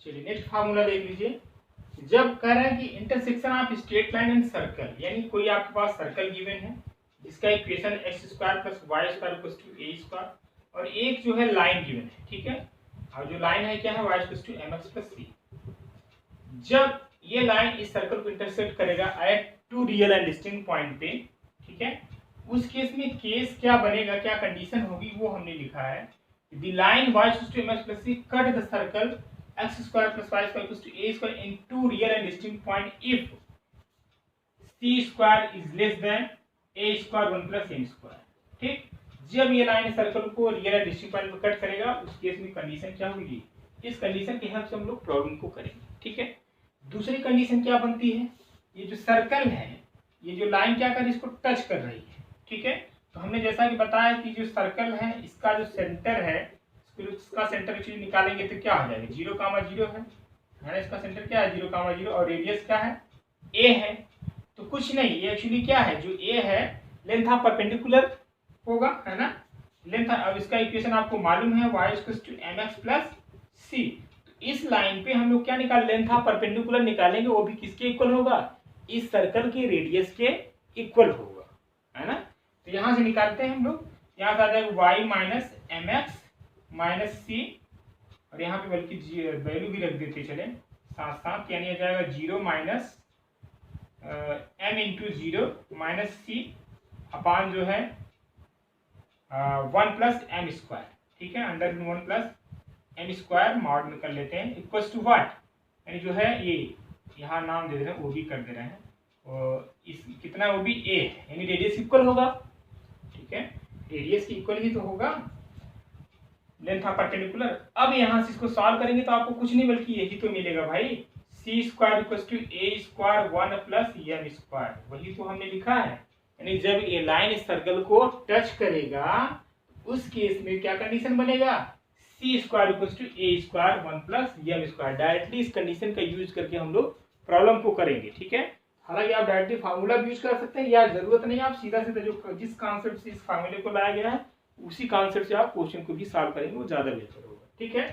चलिए next formula देख लीजिए। जब कह रहा है कि intersection of straight line and circle, यानी कोई आपके पास सर्कल गिवन है जिसका equation x square plus y square equals to a square, और एक जो है लाइन गिवन है, ठीक है, और जो लाइन है क्या है, y equals to m x plus c. जब ये लाइन इस सर्कल को इंटरसेक्ट करेगा at two real and distinct point पे, ठीक है, उस केस में केस क्या बनेगा, क्या कंडीशन होगी, वो हमने लिखा है। The line y equals to m x plus c cut the circle x square plus y square equals to a square in two real and distinct point if c square is less than a square 1 plus m square। ठीक, जब ये line circle को real and distinct point पर cut करेगा उस case में condition क्या होगी, इस कंडीशन के हेल्प से हम लोग प्रॉब्लम को करेंगे। ठीक है, दूसरी कंडीशन क्या बनती है, ये जो सर्कल है, ये जो लाइन क्या कर रही है, इसको टच कर रही है। ठीक है, तो हमने जैसा कि बताया कि जो सर्कल है इसका जो सेंटर है, फिर उसका सेंटर एक्चुअली निकालेंगे तो क्या हो जाएगा, 0,0 है ना, इसका सेंटर क्या है 0,0 और रेडियस क्या है a है। तो कुछ नहीं, ये एक्चुअली क्या है, जो a है लेंथ ऑफ परपेंडिकुलर होगा, है ना, लेंथ। अब इसका इक्वेशन आपको मालूम है y equals to mx plus c। तो इस लाइन पे हम लोग क्या निकाल, लेंथ ऑफ परपेंडिकुलर निकालेंगे, वो भी किसके इक्वल होगा, इस सर्कल के रेडियस के इक्वल होगा, है ना। तो यहाँ से निकालते हैं हम लोग, यहाँ से आ जाएगा y minus m x minus c, और यहाँ पे बल्कि वैल्यू भी रख देते चले साथ साथ, यानी आ जाएगा 0 minus m into 0 minus c upon जो है 1 प्लस एम स्क्वायर। ठीक है, under 1 plus m square mod में कर लेते हैं इक्वल्स टू व्हाट, यानी जो है ये यहाँ नाम दे रहे हैं वो भी कर दे रहे हैं, और इस कितना वो भी ए है, यानी रेडियस इक्वल होगा। ठीक है, रेडियस की इक्वल ही तो होगा लेंथ ऑफ परपेंडिकुलर। अब यहाँ से इसको सॉल्व करेंगे तो आपको कुछ नहीं बल्कि यही तो मिलेगा भाई, c square equals to a square 1 plus m square, वही तो हमने लिखा है। यानी जब ये लाइन इस सर्कल को टच करेगा उस केस में क्या कंडीशन बनेगा, c square equals to a square 1 plus m square. Directly इस कंडीशन का यूज करके हम लोग प्रॉब्लम को करेंगे। ठीक है, हालांकि आप डायरेक्टली फार्मूला भी यूज कर सकते हैं, या जरूरत नहीं, आप सीधा सीधा जो जिस कॉन्सेप्ट से इस फार्मूले को लाया गया है उसी कॉन्सेप्ट से आप क्वेश्चन को भी सॉल्व करेंगे, वो ज्यादा बेहतर होगा। ठीक है,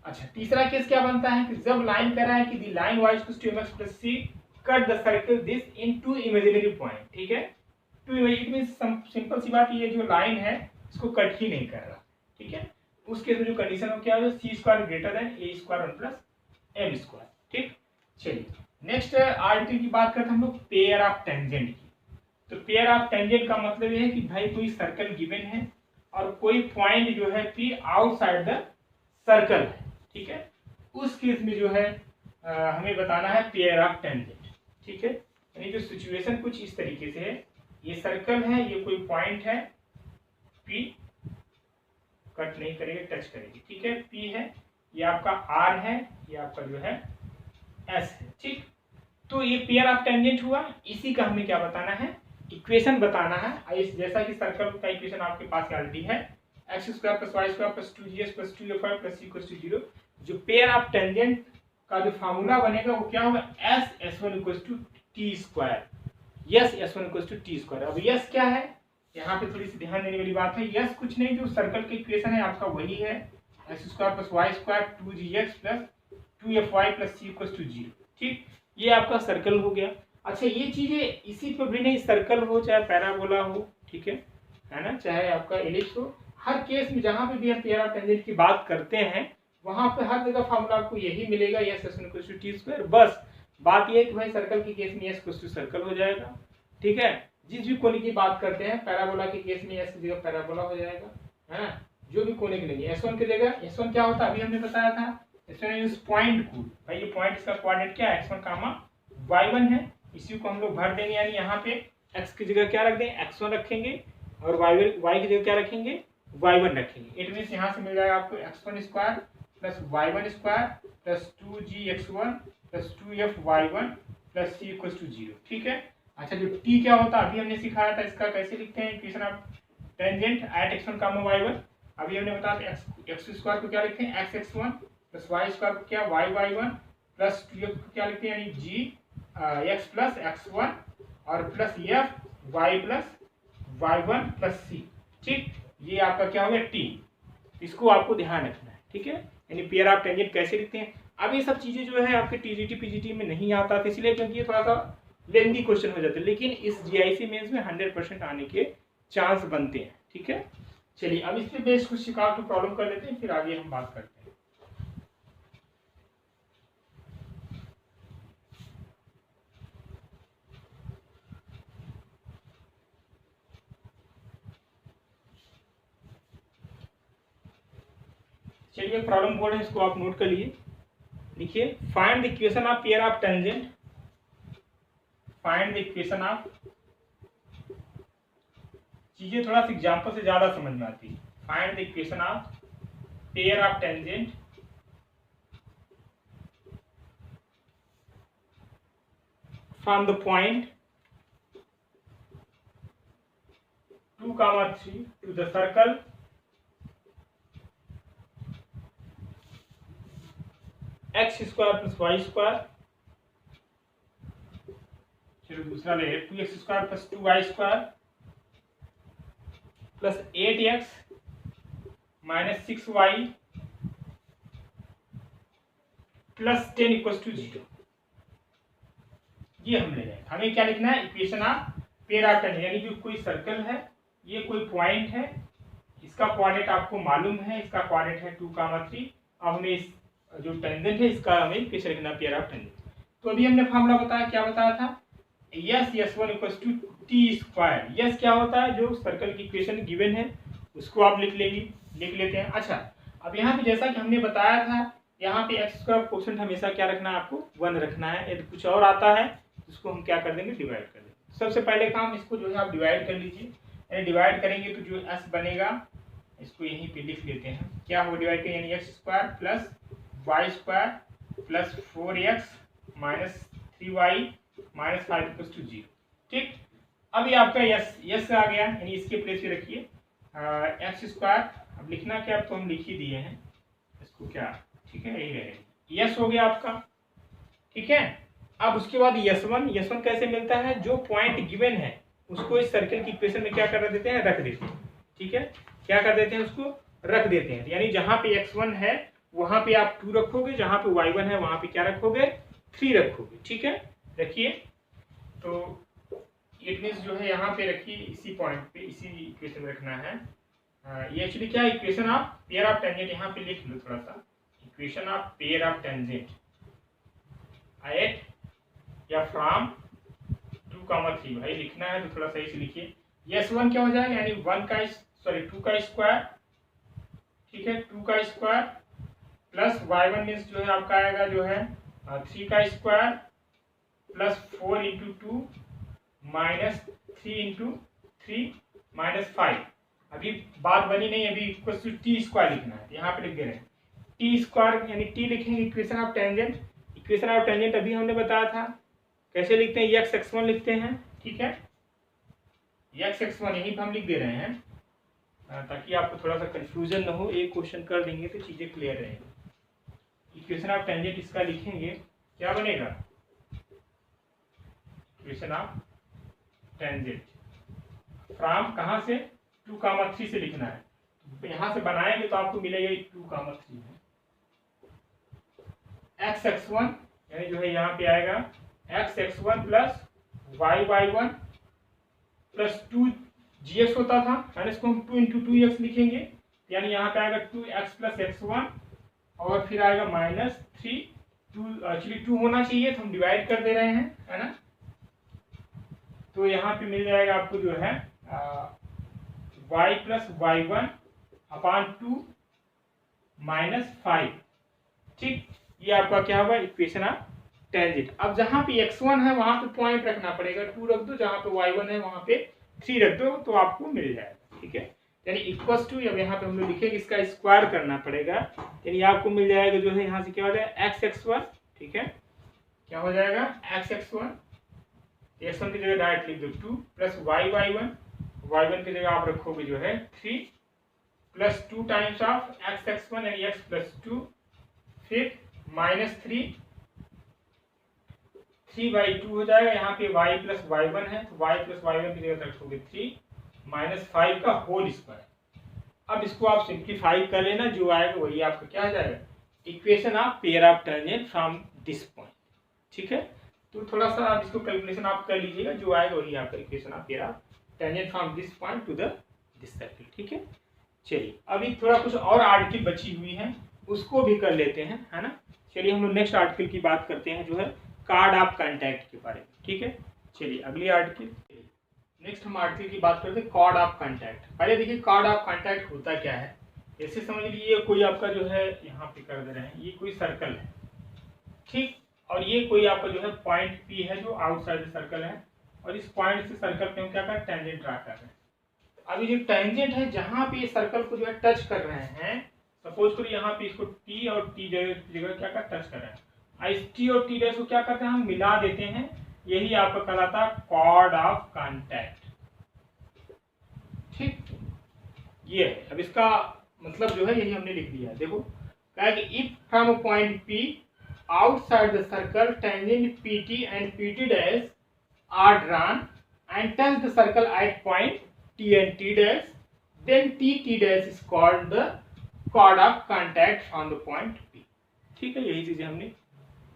अच्छा तीसरा केस क्या बनता है कि जब लाइन कह रहा है कि the line y equals to mx plus c cut the circle this in two imaginary point. ठीक है, टू इमेजिनरी मींस सिंपल सी बात, ये जो लाइन है इसको कट ही नहीं कर रहा। ठीक है, उस केस में जो कंडीशन हो क्या है, सी स्क्वायर ग्रेटर देन ए स्क्वायर 1 प्लस एम स्क्वायर। ठीक, चलिए नेक्स्ट आर्टिकल की बात करते हैं हम लोग पेयर ऑफ टेंजेंट की। तो पेयर ऑफ टेंजेंट का मतलब ये है कि भाई कोई सर्कल गिवन है और कोई पॉइंट जो है पी आउटसाइड द सर्कल है। ठीक है, उस केस में जो है हमें बताना है पेयर ऑफ टेंजेंट। ठीक है, यानी जो सिचुएशन कुछ इस तरीके से है, ये सर्कल है, ये कोई पॉइंट है पी, कट नहीं करेगी टच करेगी। ठीक है, पी है, ये आपका आर है, ये आपका जो है एस है। ठीक, तो ये पेयर ऑफ टेंजेंट हुआ, इसी का हमें क्या बताना है, इक्वेशन बताना है। जैसा कि सर्कल का इक्वेशन आपके पास ऑलरेडी है, x square plus y square plus 2gx plus 2fy plus c equals to 0। जो पेयर ऑफ टेंजेंट का जो फार्मूला बनेगा वो क्या होगा, S s1 equals to T square, S s1 equals to T square. अब यस क्या है, यहाँ पे थोड़ी सी ध्यान देने वाली बात है, यस कुछ नहीं, जो सर्कल का इक्वेशन है आपका वही है, x square plus y square 2gx plus 2fy plus c equals to 0। ठीक, ये आपका सर्कल हो गया। अच्छा ये चीजें इसी पर भी नहीं, सर्कल हो चाहे पैराबोला हो, ठीक है ना, चाहे आपका एलिप्स हो, हर केस में जहां पे भी हम पेयर ऑफ टेंजेंट की बात करते हैं वहां पे हर जगह फार्मूला आपको यही मिलेगा, S s1 equals to T square. बस बात ये है कि भाई सर्कल के केस में यस इक्वल्स टू सर्कल हो जाएगा। ठीक है, जिस भी कोने की बात करते हैं, पैराबोला के केस में यस की जगह पैराबोला हो जाएगा, है ना, जो भी कोने की नहीं, s1 की जगह s1 क्या होता है अभी हमने बताया था, s1 इस पॉइंट को, भाई ये पॉइंट इसका कोऑर्डिनेट क्या है, x1 कामा y1 है, इसी को हम लोग भर देंगे, यानी यहाँ पे x की जगह क्या रख देंगे, x1 रखेंगे, और y की जगह क्या रखेंगे, y1 रखेंगे। इट मीन्स यहाँ से मिल जाएगा आपको x1 square plus y1 square plus 2gx1 plus 2fy1 plus c equals to 0। ठीक है, अच्छा जो t क्या होता है अभी हमने सिखाया था, इसका कैसे लिखते हैं, equation of tangent at x1 comma y1। अभी हमने बताया x स्क्वायर को क्या लिखते हैं, x1 प्लस y स्क्वायर को क्या y1 प्लस 2f को क्या लिखते हैं, यानी g x प्लस x1 और plus f y plus y1 plus c। ठीक, ये आपका क्या हो गया t, इसको आपको ध्यान रखना है। ठीक है, यानी पेयर ऑफ टेंजेंट कैसे लिखते हैं, अब ये सब चीज़ें जो है आपके टीजीटी पीजीटी में नहीं आता था, इसलिए क्योंकि ये थोड़ा सा लेंदी क्वेश्चन हो जाते हैं, लेकिन इस जीआईसी मेंस में 100% आने के चांस बनते हैं। ठीक है, चलिए अब इस पे बेस्ड कुछ शिकायत प्रॉब्लम कर लेते हैं, फिर आगे हम बात करते हैं। चलिए प्रॉब्लम बोर्ड है, इसको आप नोट कर लिए, लिखिए find the equation of pair of tangent, find the equation of, चीजें थोड़ा सा एग्जांपल से ज्यादा समझ में आती है। Find the equation of pair of tangent from the point 2, 3 to the circle x square plus y square, चलो दूसरा ले 2x square plus 2y square plus 8x minus 6y plus 10 equal to 0। ये हम ले रहे हैं, हमें क्या लिखना है, equation of pair of tangent, यानी कि कोई सर्कल है, ये कोई पॉइंट है, इसका कोऑर्डिनेट आपको मालूम है, इसका कोऑर्डिनेट है 2, 3। अब हमें इस जो टेंजेंट है इसका हमें इक्वेशन लिखना पेयर ऑफ टेंजेंट। तो अभी हमने फार्मूला बताया, क्या बताया था, S S1 equal to T square. S क्या होता है, जो सर्कल की इक्वेशन गिवन है उसको आप लिख लेते हैं। अच्छा, अब यहाँ पे जैसा कि हमने बताया था, यहाँ पे एक्स स्क्वायर कोशेंट हमेशा क्या रखना है, आपको 1 रखना है। यदि कुछ और आता है उसको हम क्या कर देंगे, डिवाइड कर देंगे। सबसे पहले काम इसको जो है आप डिवाइड कर लीजिए, यानी डिवाइड करेंगे तो जो एस बनेगा इसको यहीं पे लिख लेते हैं, क्या हो डिवाइड करें, यानी x square plus y square plus 4x minus 3y minus 5 equal to 0। ठीक, अभी आपका यस आ गया, यानी इसके प्लेस पे रखिए एक्स स्क्वायर। अब लिखना क्या, अब तो हम लिख ही दिए हैं इसको, क्या ठीक है, यही रहेगा, यस हो गया आपका। ठीक है, अब उसके बाद यस वन कैसे मिलता है, जो पॉइंट गिवन है उसको इस सर्कल की इक्वेशन में क्या कर देते हैं, रख देते हैं। ठीक है, क्या कर देते हैं, उसको रख देते हैं, यानी जहां पे x1 है वहां पे आप 2 रखोगे, जहां पे y1 है वहां पे क्या रखोगे, 3 रखोगे। ठीक है, रखिए, तो इट मींस जो है यहाँ पे रखिए, इसी पॉइंट पे इसी इक्वेशन में रखना है। ये एक्चुअली क्या है, equation of pair of tangent, यहाँ पे लिख लो थोड़ा सा, equation of pair of tangent eight या फ्रॉम 2, 3। भाई लिखना है तो थोड़ा सही से लिखिए। S1 क्या हो जाएगा, यानी 2 का स्क्वायर, ठीक है, 2 का स्क्वायर प्लस y1 मीन्स जो है आपका आएगा जो है 3 का square plus 4 into 2 minus 3 into 3 minus 5। अभी बात बनी नहीं, अभी इक्वल टू टी स्क्वायर लिखना है, यहाँ पे लिख दे रहे हैं टी स्क्वायर, यानी टी लिखेंगे equation of tangent. Equation of tangent अभी हमने बताया था कैसे लिखते हैं, x(x1) लिखते हैं। ठीक है, x(x1) यहीं पर हम लिख दे रहे हैं ताकि आपको थोड़ा सा कंफ्यूजन ना हो, एक क्वेश्चन कर देंगे तो चीजें क्लियर रहेंगी। इक्वेशन ऑफ टेंजेंट इसका लिखेंगे, क्या बनेगा, इक्वेशन ऑफ टेंजेंट फ्रॉम कहाँ से, 2, 3 से लिखना है, तो यहाँ से बनाएंगे तो आपको मिलेगा 2, 3 है। x(x1) यानी जो है यहाँ पे आएगा x(x1) plus y(y1) plus 2gx होता था, यानी इसको हम 2 इंटू 2x लिखेंगे, यानी यहाँ पे आएगा 2x प्लस x1 और फिर आएगा माइनस 3। 2 एक्चुअली 2 होना चाहिए तो हम डिवाइड कर दे रहे हैं, है ना, तो यहाँ पे मिल जाएगा आपको जो है y plus y1 upon 2 minus 5। ठीक, ये आपका क्या होगा, इक्वेशन ऑफ टेंजेंट। अब जहां पे x1 है वहां पे पॉइंट रखना पड़ेगा, 2 रख दो, जहां पे y1 है वहां पे 3 रख दो तो आपको मिल जाएगा। ठीक है, यानी इक्वल्स टू, अब यहाँ पे हम लोग लिखेंगे इसका स्क्वायर करना पड़ेगा, यानी आपको मिल जाएगा जो है यहाँ से क्या हो जाएगा x(x1), ठीक है, क्या हो जाएगा x(x1), x1 की जगह डायरेक्ट लिख दो 2 प्लस y(y1) की जगह आप रखोगे जो है 3 प्लस 2 टाइम्स ऑफ x(x1) यानी x प्लस 2, फिर माइनस 3/2 हो जाएगा, यहाँ पे y प्लस y1 है तो y प्लस y1 की जगह रखोगे 3 माइनस 5 का होल स्क्वायर। अब इसको आप सिंप्लीफाई कर लेना, जो आएगा वही आपका क्या आ जाएगा, equation of pair of tangent from this point. ठीक है, तो थोड़ा सा आप इसको कैलकुलेशन आप कर लीजिएगा, जो आएगा वही आपका equation of pair of tangent from this point two the this circle. ठीक है, चलिए अभी थोड़ा कुछ और आर्टिकल बची हुई है उसको भी कर लेते हैं, है ना। चलिए हम लोग नेक्स्ट आर्टिकल की बात करते हैं, जो है कार्ड ऑफ कॉन्टैक्ट के बारे में। ठीक है, चलिए अगली आर्टिकल, नेक्स्ट हम आर्टिकल की बात करते हैं कार्ड ऑफ कॉन्टैक्ट। पहले देखिए कार्ड ऑफ कॉन्टैक्ट होता क्या है। ऐसे समझ लीजिए कोई आपका जो है यहाँ पे कर दे रहे हैं, ये कोई सर्कल है, ठीक, और ये कोई आपका जो है पॉइंट पी है जो आउटसाइड सर्कल है, और इस पॉइंट से सर्कल पे हम क्या कर टेंजेंट ड्रा कर रहे हैं। अभी जो टेंजेंट है जहाँ पे सर्कल को जो है टच कर रहे हैं, सपोज करो यहाँ पे इसको टी और टी जगह क्या कर टच कर रहे हैं, इस टी और टी डैश को क्या करते हैं हम मिला देते हैं, यही आपका कहलाता है कॉर्ड ऑफ कॉन्टैक्ट। ठीक, ये है। अब इसका मतलब जो है यही हमने लिख दिया। देखो क्या है कि if from point P outside the circle tangent PT and PT dash are drawn and touch the circle at point T and T dash, then T dash is called the chord of contact from the point P। ठीक है, यही चीजें हमने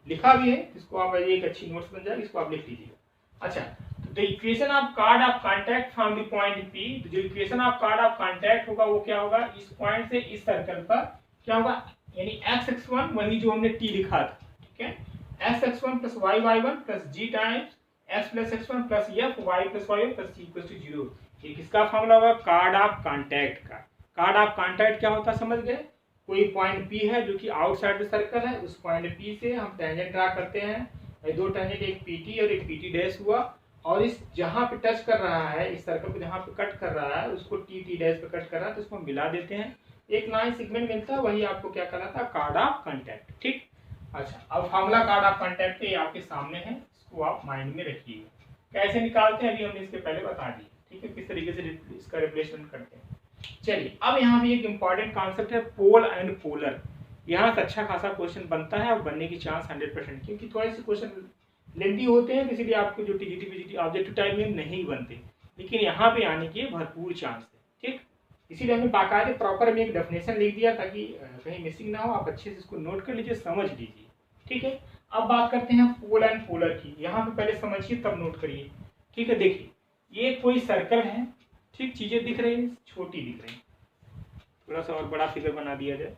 लिखा भी है, इसको आप एक अच्छी नोट्स बन जाएगी, इसको आप लिख लीजिएगा। अच्छा, तो the equation of card of contact from the point P, जो equation of card of contact होगा वो क्या होगा, इस पॉइंट से इस सर्कल पर क्या होगा, यानी x(x1) वही जो हमने T लिखा था। ठीक है, x(x1) प्लस y(y1) प्लस g times x plus x1 plus f y plus y plus c equal to 0। ये किसका फॉर्मूला होगा, कार्ड ऑफ कांटेक्ट का। कार्ड ऑफ कांटेक्ट क्या होता है समझ गए, कोई पॉइंट P है जो कि आउटसाइड द सर्कल है, उस पॉइंट P से हम टेंजेंट ड्रा करते हैं, दो टेंजेंट एक PT और एक PT डैश हुआ, और इस जहां पे टच कर रहा है इस सर्कल को जहां पे कट कर रहा है उसको T डैश पे कट कर रहा है, तो उसको मिला देते हैं, एक लाइन सेगमेंट मिलता है, वही आपको क्या कहलाता है कार्ड ऑफ कांटेक्ट। ठीक, अच्छा अब फॉर्मूला कार्ड ऑफ कांटेक्ट ये आपके सामने है, इसको आप माइंड में रखिएगा। कैसे निकालते हैं अभी हमने इसके पहले बता दिया। ठीक है, किस तरीके से इसका रिप्लेसमेंट करते हैं। चलिए अब यहाँ पे एक इंपॉर्टेंट कॉन्सेप्ट है पोल एंड पोलर। यहाँ से अच्छा खासा क्वेश्चन बनता है और बनने की चांस 100%, क्योंकि थोड़े से क्वेश्चन लेंथी होते हैं, इसीलिए आपको जो टीजीटी पीजीटी ऑब्जेक्टिव टाइप में नहीं बनते, लेकिन यहाँ पे आने के भरपूर चांस है। ठीक, इसीलिए हमने बाकायदे प्रॉपर में एक डेफिनेशन लिख दिया ताकि कहीं मिसिंग ना हो, आप अच्छे से इसको नोट कर लीजिए, समझ लीजिए। ठीक है, अब बात करते हैं पोल एंड पोलर की। यहाँ पे पहले समझिए तब नोट करिए। ठीक है, देखिए ये कोई सर्कल है, ठीक, चीजें दिख रही हैं, छोटी दिख रही हैं, थोड़ा सा और बड़ा फिगर बना दिया जाए,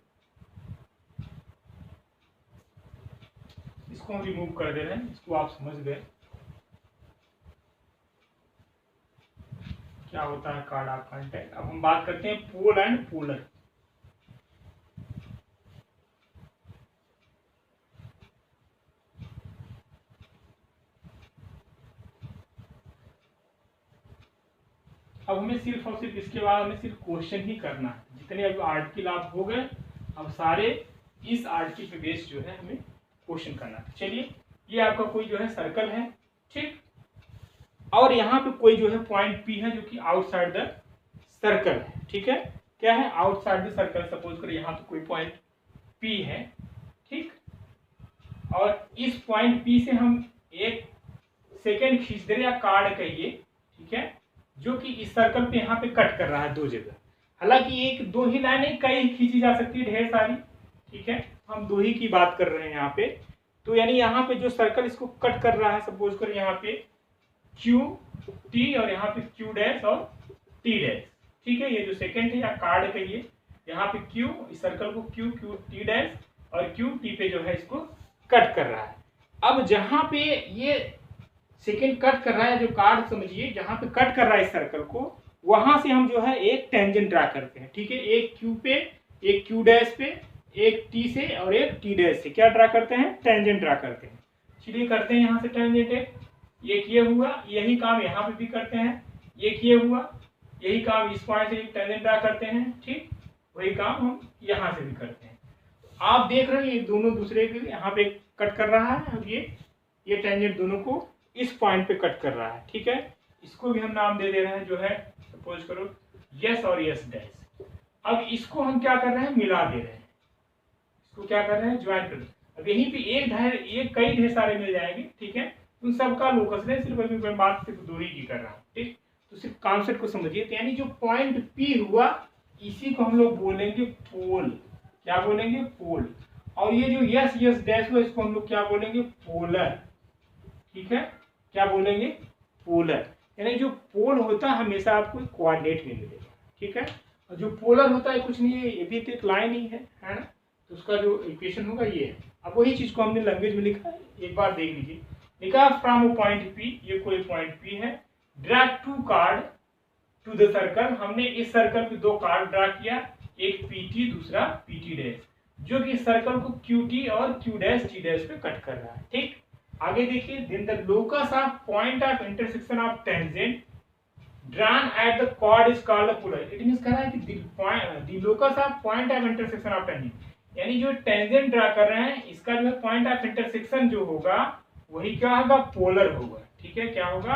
इसको हम रिमूव कर दे रहे हैं, इसको आप समझ गए क्या होता है कार्ड ऑफ कांटेक्ट। अब हम बात करते हैं पोल एंड पोलर। अब हमें सिर्फ और सिर्फ इसके बाद हमें सिर्फ क्वेश्चन ही करना है, जितने अभी आर्टिकल आप हो गए अब सारे इस आर्टिकल पे बेस जो है हमें क्वेश्चन करना है। चलिए ये आपका कोई जो है सर्कल है, ठीक, और यहाँ पे कोई जो है पॉइंट P है जो कि आउटसाइड द सर्कल है। ठीक है, क्या है आउटसाइड द सर्कल, सपोज करें यहाँ पे कोई पॉइंट P है, ठीक, और इस पॉइंट P से हम एक सेकेंड खींच दे रहे या कार्ड कहिए, ठीक है, जो कि इस सर्कल पे यहाँ पे कट कर रहा है दो जगह। हालांकि एक दो ही लाइनें कई खींची जा सकती है, ढेर सारी, ठीक है, हम दो ही की बात कर रहे हैं यहाँ पे। तो यानी यहाँ पे जो सर्कल इसको कट कर रहा है, सपोज करें यहाँ पे क्यू टी और यहाँ पे क्यू डैश और टी डैश, ठीक है, ये जो सेकेंड है या कार्ड कहिए, यहाँ पे क्यू इस सर्कल को क्यू क्यू टी डैश और क्यू टी पे जो है इसको कट कर रहा है। अब जहाँ पे ये सेकेंड कट कर रहा है, जो कार्ड समझिए जहाँ पे कट कर रहा है इस सर्कल को, वहां से हम जो है एक टेंजेंट ड्रा करते हैं। ठीक है, एक क्यू पे, एक क्यू डैश पे, एक टी से और एक टी डैश से क्या ड्रा करते हैं, टेंजेंट ड्रा करते हैं। चलिए करते हैं यहाँ से टेंजेंट, ये किए हुआ, यही काम यहाँ पे भी करते हैं, ये किए हुआ, यही काम इस पॉइंट से टेंजेंट ड्रा करते हैं, ठीक, वही काम हम यहाँ से भी करते हैं। आप देख रहे हैं ये दोनों दूसरे के यहाँ पे कट कर रहा है और ये टेंजेंट दोनों को इस पॉइंट पे कट कर रहा है। ठीक है, इसको भी हम नाम दे दे रहे हैं जो है, सपोज करो यस और यस डैश। अब इसको हम क्या कर रहे हैं, मिला दे रहे हैं, इसको क्या कर रहे हैं, ज्वाइन कर रहे हैं। अब यहीं पे एक कई ढेर सारे मिल जाएंगे, ठीक है, उन सबका लोकस है, सिर्फ अभी मैं बात सिर्फ दो ही की कर रहा हूँ। ठीक, तो सिर्फ कॉन्सेप्ट को समझिए। तो यानी जो पॉइंट P हुआ इसी को हम लोग बोलेंगे पोल। क्या बोलेंगे, पोल। और ये जो यस यस डैश हुआ इसको हम लोग क्या बोलेंगे, पोलर। ठीक है, क्या बोलेंगे, पोलर। यानी जो पोल होता है हमेशा आपको कोऑर्डिनेट में मिलेगा। ठीक है, और जो पोलर होता है कुछ नहीं है, ये भी तो एक लाइन ही है ना, तो उसका जो इक्वेशन होगा ये है। अब वही चीज को हमने लैंग्वेज में लिखा है, एक बार देख लीजिए। लिखा फ्रॉम पॉइंट पी, ये कोई पॉइंट पी है, draw 2 chord to the circle. हमने इस सर्कल पे 2 कार्ड ड्रा किया, एक पीटी दूसरा पीटी डैश, जो कि सर्कल को क्यूटी और क्यू डैश टी डैश पे कट कर रहा है। ठीक, आगे देखिए, then the locus of point of intersection of tangent drawn at the chord is called the polar. It means कह रहा है कि the locus of point of intersection of tangent, यानी जो टेंजेंट ड्रा कर रहे हैं इसका जो है पॉइंट ऑफ इंटरसेक्शन जो होगा वही क्या होगा, पोलर होगा। ठीक है, क्या होगा,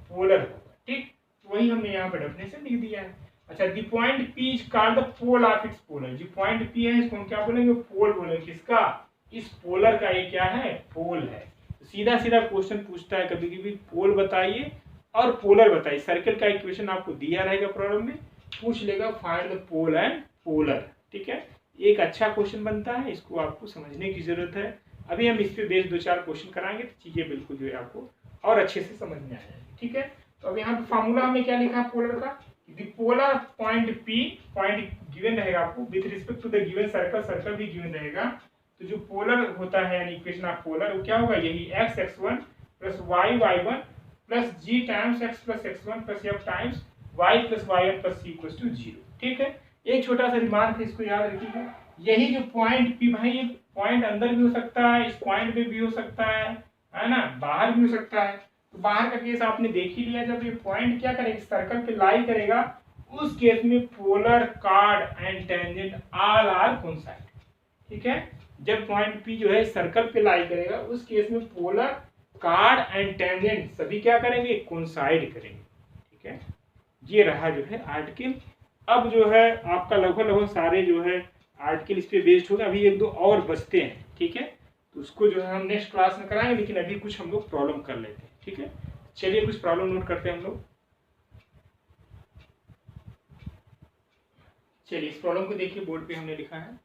पोलर होगा। ठीक, तो वही हमने यहाँ पे डेफिनेशन लिख दिया है। अच्छा, the point P is called the pole of its polar. जो पॉइंट पी है इसको हम क्या बोलेंगे, पोल बोलेंगे। किसका, इस पोलर का ये क्या है, पोल है। तो सीधा सीधा क्वेश्चन पूछता है कभी कभी, पोल बताइए और पोलर बताइए। सर्कल का इक्वेशन आपको दिया रहेगा प्रॉब्लम में, पूछ लेगा find the pole and polar. ठीक है, एक अच्छा क्वेश्चन बनता है, इसको आपको समझने की जरूरत है। अभी हम इस पे बेस्ड 2-4 क्वेश्चन कराएंगे तो चीजें बिल्कुल जो है आपको और अच्छे से समझ में आ जाएगी। ठीक है, तो अब यहाँ पे फॉर्मूला हमने क्या लिखा है पोलर का, the polar point P, point given रहेगा आपको with respect to the given circle, circle भी गिवन रहेगा। तो जो पोलर होता है यानी इक्वेशन ऑफ पोलर वो क्या होगा, यही x x1 plus y y1 plus g times x plus x1 plus f times y plus y1 plus c equals to 0। ठीक है, एक छोटा सा रिमार्क है, इसको याद रखिएगा। यही जो पॉइंट पी, भाई ये पॉइंट अंदर भी हो सकता है, इस पॉइंट में भी हो सकता है ना, बाहर भी हो सकता है। तो बाहर का केस आपने देख ही लिया, जब ये पॉइंट क्या करेगा, सर्कल पे लाई करेगा, उस केस में polar, chord and tangent all are coincide. ठीक है, जब पॉइंट पी जो है सर्कल पे लाई करेगा उस केस में पोलर, कार्ड एंड टेंजेंट सभी क्या करेंगे, कोइंसाइड करेंगे। ठीक है, ये रहा जो है आर्टिकल। अब जो है आपका लगभग सारे जो है आर्टिकल इस पे बेस्ड होगा। अभी 1-2 और बचते हैं। ठीक है, तो उसको जो है हम नेक्स्ट क्लास में कराएंगे, लेकिन अभी कुछ हम लोग प्रॉब्लम कर लेते हैं। ठीक है, चलिए कुछ प्रॉब्लम नोट करते हैं हम लोग। चलिए इस प्रॉब्लम को देखिए, बोर्ड पे हमने लिखा है,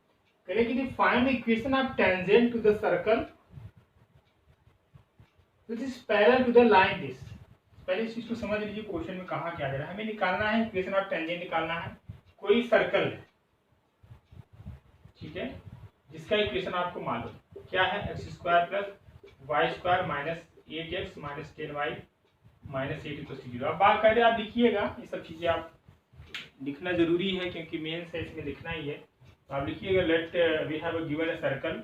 कह कि find the equation of tangent to the circle which is parallel to the line this. पहले इस चीज को समझ लीजिए, क्वेश्चन में कहा क्या जा रहा है। हमें निकालना है इक्वेशन ऑफ टेंजेंट, निकालना है कोई सर्कल है, ठीक है, जिसका इक्वेशन आपको मालूम क्या है, x² plus y² minus 8x minus 10y minus 8 equal to 0। अब बात करें, आप लिखिएगा, ये सब चीजें आप लिखना जरूरी है क्योंकि मेन से इसमें लिखना ही है। तो आप लिखिएगा, let we have a given a circle,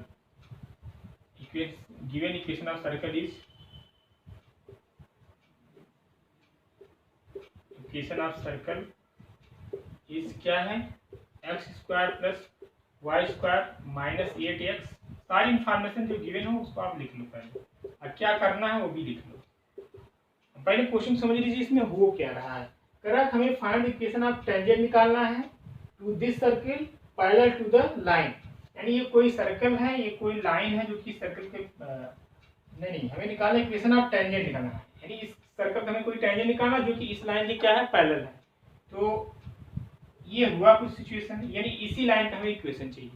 given equation of circle is, equation of circle is क्या है, x² plus y² minus 8x। सारी इंफॉर्मेशन जो गिवन हो उसको आप लिख लो पहले, और क्या करना है वो भी लिख लो। पहले क्वेश्चन समझ लीजिए इसमें हो क्या रहा है। कह रहा है हमें फाइंड इक्वेशन ऑफ टेंजेंट निकालना है to this circle parallel to the line. यानी ये कोई सर्कल है, ये कोई लाइन है जो कि सर्कल के नहीं, हमें निकालना इक्वेशन ऑफ टेंजेंट निकालना है। यानी इस सर्कल का हमें कोई टेंजेंट निकालना जो कि इस लाइन के क्या है, पैरेलल है। तो ये हुआ कुछ सिचुएशन, यानी इसी लाइन का हमें इक्वेशन चाहिए,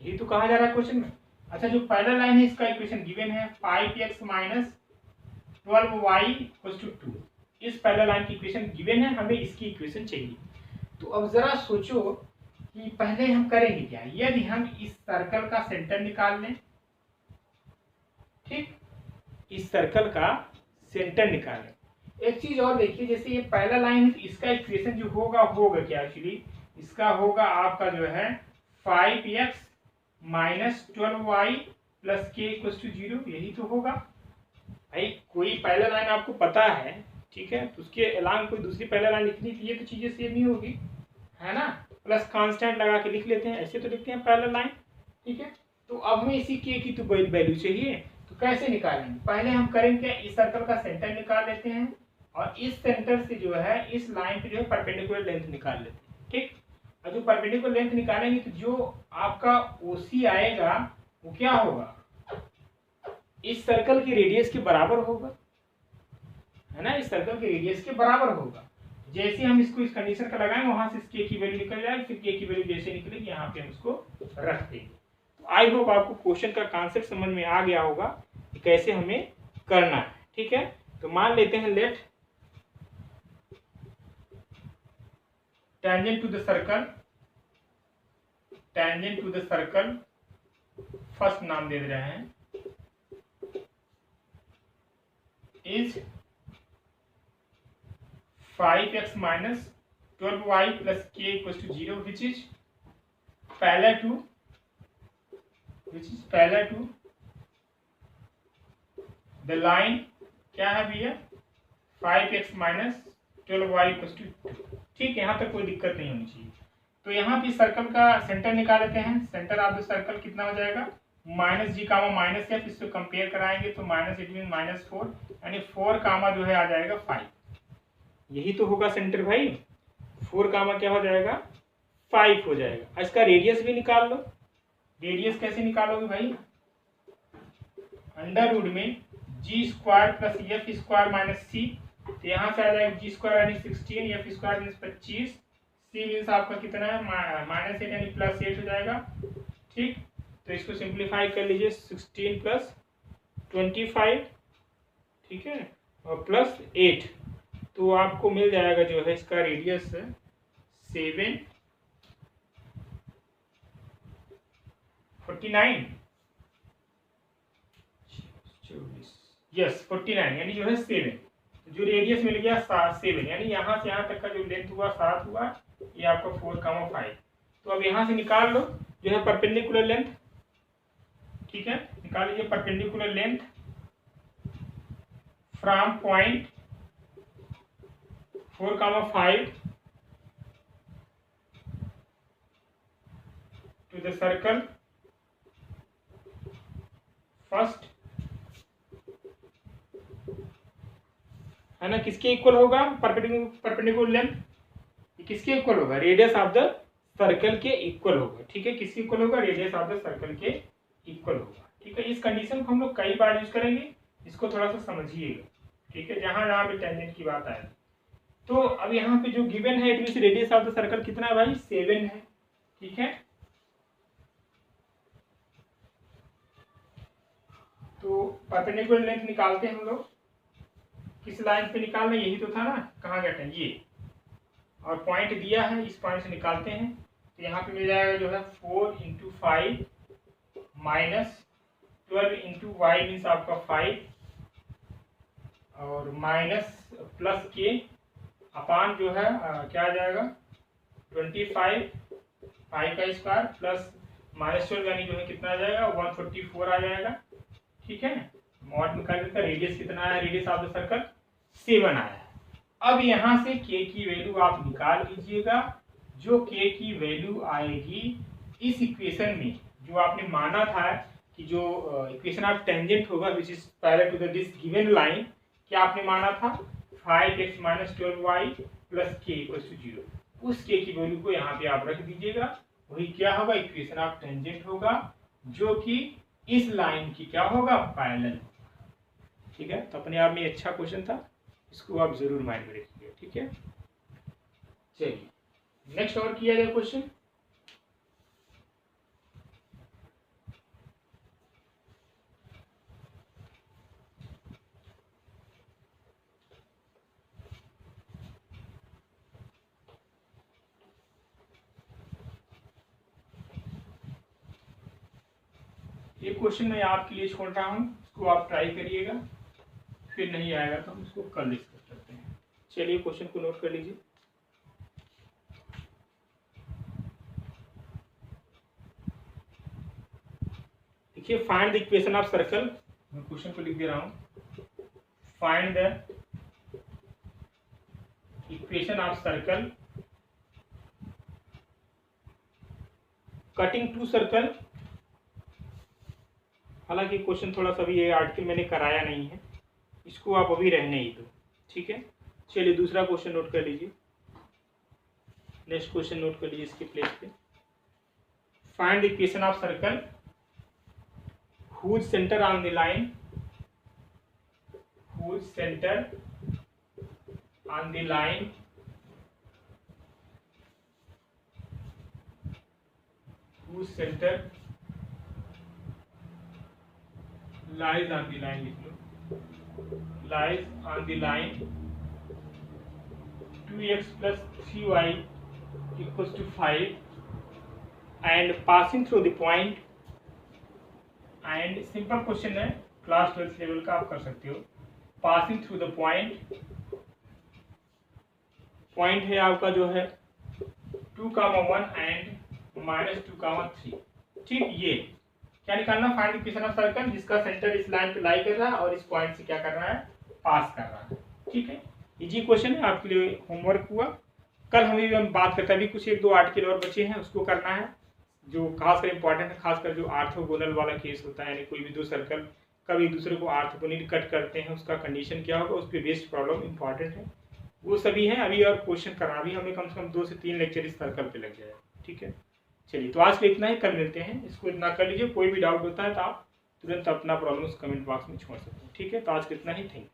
यही तो कहा जा रहा है क्वेश्चन में। अच्छा, जो पैरेलल लाइन है इसका इक्वेशन गिवन है 5x minus 12y equals to 2। इस पैरेलल लाइन की इक्वेशन गिवन है, हमें इसकी इक्वेशन चाहिए। तो अब जरा सोचो कि पहले हम करेंगे क्या, यदि हम इस सर्कल का सेंटर निकाल लें, ठीक, इस सर्कल का सेंटर निकालें। एक चीज और देखिए, जैसे ये पैरेलल लाइन है, इसका इक्वेशन जो होगा क्या, एक्चुअली इसका होगा आपका जो है 5x minus 12y plus k equals to 0। यही तो होगा भाई, कोई पैरेलल लाइन आपको पता है, ठीक है, तो उसके अलावा कोई दूसरी पैरेलल लाइन लिखनी थी, ये तो चीजें सेम ही होगी, है ना। प्लस कांस्टेंट लगा के लिख लेते हैं, ऐसे तो लिखते हैं पैरेलल लाइन, ठीक है। तो अब हमें इसी k की तो वैल्यू चाहिए, तो कैसे निकालेंगे, पहले हम करेंगे इस सर्कल का सेंटर निकाल लेते हैं, और इस सेंटर से जो है इस लाइन पे जो है परपेंडिकुलर लेंथ निकाल लेते हैं, ठीक। और जो परपेंडिकुलर लेंथ निकालेंगे तो जो आपका OC आएगा वो क्या होगा, इस सर्कल के रेडियस के बराबर होगा, है ना, इस सर्कल के रेडियस के बराबर होगा। जैसे हम इसको इस कंडीशन का लगाएंगे वहां से इसके की वैल्यू निकल जाएगी, फिर के की वैल्यू जैसे निकलेगी यहाँ पे हम इसको रख देंगे। तो आई होप आपको क्वेश्चन का कॉन्सेप्ट समझ में आ गया होगा कि कैसे हमें करना है। ठीक है, तो मान लेते हैं let tangent to the circle first नाम दे रहे हैं is 5x minus 12y plus k equals to 0 which is parallel to the line क्या है भैया 5x minus 12y equals to 2। ठीक है, यहाँ तक कोई दिक्कत नहीं होनी चाहिए। तो यहाँ पे सर्कल का सेंटर निकाल लेते हैं। सेंटर ऑफ द सर्कल कितना हो जाएगा माइनस जी कामा माइनस एफ, इसको कंपेयर कराएंगे तो माइनस इट मीन -4 यानी 4 कामा जो है आ जाएगा 5। यही तो होगा सेंटर भाई, 4 कामा क्या हो जाएगा 5 हो जाएगा। इसका रेडियस भी निकाल लो। रेडियस कैसे निकालोगे भाई, अंडर रूट में g square plus f square minus c, तो यहाँ से आ जाएगा जी स्क्वायर यानी 16, f square means 25, c means आपका कितना है -8 यानी +8 हो जाएगा। ठीक, तो इसको सिंप्लीफाई कर लीजिए 16 + 25, ठीक है, और +8, तो आपको मिल जाएगा जो है इसका रेडियस 7 49 यस 49 यानी जो है 7, जो रेडियस मिल गया 7 यानी यहाँ से यहाँ तक का जो लेंथ हुआ 7 हुआ, ये आपका 4,5। तो अब यहाँ से निकाल लो जो है परपेंडिकुलर लेंथ। ठीक है, निकाल लीजिए perpendicular length from point 4,5 to the circle first, है ना, किसके इक्वल होगा परपेंडिकुलर लेंथ, किसके इक्वल होगा रेडियस ऑफ द सर्कल के इक्वल होगा। ठीक है, किसके इक्वल होगा रेडियस ऑफ द सर्कल के इक्वल होगा। ठीक है, इस कंडीशन को हम लोग कई बार यूज करेंगे, इसको थोड़ा सा समझिएगा। ठीक है, जहां पे टेंजेंट की बात आए। तो अब यहाँ पे जो गिवन है it means radius of the circle कितना है भाई 7 है। ठीक है, तो परपेंडिकुलर लेंथ निकालते हैं हम लोग, किस लाइन पे निकालना, यही तो था ना, कहाँ गया था ये, और पॉइंट दिया है, इस पॉइंट से निकालते हैं। तो यहाँ पे मिल जाएगा जो है 4 × 5 माइनस 12 × y मीन्स आपका 5 और माइनस प्लस के अपान जो है क्या आ जाएगा 25 5 का स्क्वायर प्लस -12 यानी जो है कितना आ जाएगा 144 आ जाएगा। ठीक है, मॉड निकाल देता, रेडियस कितना आया, रेडियस ऑफ द सर्कल 7 आया है। अब यहाँ से k की वैल्यू आप निकाल लीजिएगा। जो k की वैल्यू आएगी इस इक्वेशन में, जो आपने माना था कि जो इक्वेशन ऑफ टेंजेंट होगा which is parallel to the this given line, क्या आपने माना था 5x - 12y + k = 0। उस k की वैल्यू को यहाँ पे आप रख दीजिएगा, वही क्या होगा इक्वेशन ऑफ टेंजेंट होगा, जो कि इस लाइन की क्या होगा पैरेलल। ठीक है, तो अपने आप में अच्छा क्वेश्चन था, इसको आप जरूर माइंड में रखिएगा। ठीक है, चलिए नेक्स्ट और किया जाए क्वेश्चन। ये क्वेश्चन मैं आपके लिए छोड़ रहा हूँ, इसको आप ट्राई करिएगा, फिर नहीं आएगा तो हम इसको कल डिस्कस करते हैं। चलिए क्वेश्चन को नोट कर लीजिए। देखिए, find the equation of circle, मैं क्वेश्चन को लिख दे रहा हूँ। Find the equation of circle cutting two circle. हालांकि क्वेश्चन थोड़ा सा भी ये आर्टिकल मैंने कराया नहीं है, इसको आप अभी रहने ही दो। ठीक है, चलिए दूसरा क्वेश्चन नोट कर लीजिए। नेक्स्ट क्वेश्चन नोट कर लीजिए इसके प्लेस पे। Find the equation of circle whose center on the line whose center on the line whose center lies on the line लिख लो, lies on the line 2x plus 3y equals to 5 and passing through the point, and simple question है, class 12 level का आप कर सकते हो। Passing through the point, point है आपका जो है 2,1 एंड -2,3। ठीक, ये क्या निकालना, find the equation of circle जिसका सेंटर इस लाइन पे लाई कर रहा है और इस पॉइंट से क्या कर रहा है, पास कर रहा है। ठीक है, इजी क्वेश्चन है, आपके लिए होमवर्क हुआ। कल हम बात करते हैं, अभी कुछ 1-2 आर्टिकल और बचे हैं, उसको करना है जो खासकर इंपॉर्टेंट है, खासकर जो आर्थोगोनल वाला केस होता है, यानी कोई भी दो सर्कल कभी एक दूसरे को आर्थोगोनली कट करते हैं, उसका कंडीशन क्या होगा, उस पर बेस्ड प्रॉब्लम इंपॉर्टेंट है, वो सभी है अभी। और क्वेश्चन करना भी हमें कम से कम 2 से 3 लेक्चर इस सर्कल पे लग जाएगा। ठीक है, चलिए तो आज के इतना ही, कल मिलते हैं। इसको इतना कर लीजिए, कोई भी डाउट होता है तो आप तुरंत अपना प्रॉब्लम कमेंट बॉक्स में छोड़ सकते हैं। ठीक है, तो आज के इतना ही, थैंक यू।